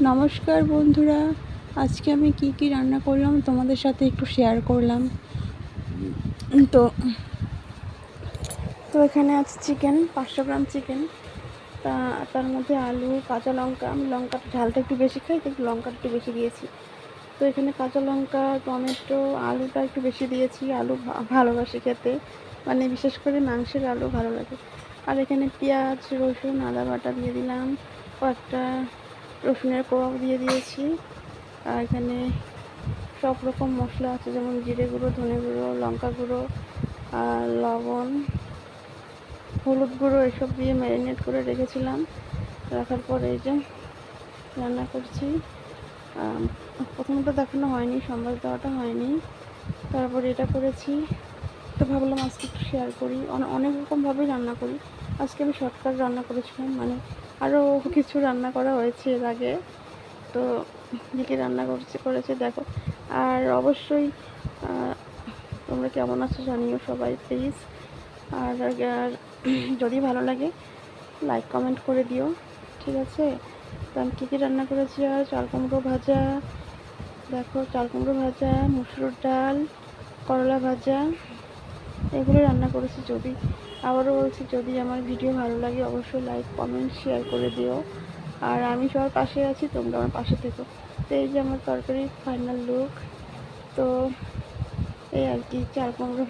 নমস্কার বন্ধুরা, আজকে আমি কি রান্না করলাম তোমাদের সাথে একটু শেয়ার করলাম। তো তো এখানে আছে চিকেন, 500 গ্রাম চিকেন। তার মধ্যে আলু, কাঁচা লঙ্কা, আমি লঙ্কাটা ঝালটা একটু বেশি খাই, তো একটু লঙ্কাটা একটু বেশি দিয়েছি। তো এখানে কাঁচা লঙ্কা, টমেটো, আলুটা একটু বেশি দিয়েছি। আলু ভালোবাসি খেতে, মানে বিশেষ করে মাংসের আলু ভালো লাগে। আর এখানে পেঁয়াজ, রসুন, আদা বাটা দিয়ে দিলাম, কয়েকটা রসুনের কোয়াও দিয়ে দিয়েছি। আর এখানে সব রকম মশলা আছে, যেমন জিরে গুঁড়ো, ধনে গুঁড়ো, লঙ্কা গুঁড়ো, আর লবণ, হলুদ গুঁড়ো, এসব দিয়ে ম্যারিনেট করে রেখেছিলাম। রাখার পরে এই যে রান্না করছি। প্রথমত দেখানো হয়নি, সম্বাদ দেওয়াটা হয়নি, তারপরে এটা করেছি। তো ভাবলাম আজকে একটু শেয়ার করি। অনেক রকমভাবেই রান্না করি। আজকে আমি শর্টকাট রান্না করেছিলাম, মানে আরও কিছু রান্না করা হয়েছে এর আগে। তো কী রান্না করেছে দেখো। আর অবশ্যই তোমরা কেমন আছো জানিও সবাই, প্লিজ। আর যদি ভালো লাগে লাইক কমেন্ট করে দিও, ঠিক আছে? তো আমি কী রান্না করেছি, আর চাল কুমড়ো ভাজা, দেখো চাল কুমড়ো ভাজা, মুসুর ডাল, করলা ভাজা, এগুলো রান্না করেছি। আবারও বলছি, যদি আমার ভিডিও ভালো লাগে অবশ্যই লাইক কমেন্ট শেয়ার করে দিও। আর আমি সবার পাশে আছি, তোমরা আমার পাশে থেকো। তো এই যে আমার তরকারির ফাইনাল লুক। তো এই আর কি, চাল কুমড়ো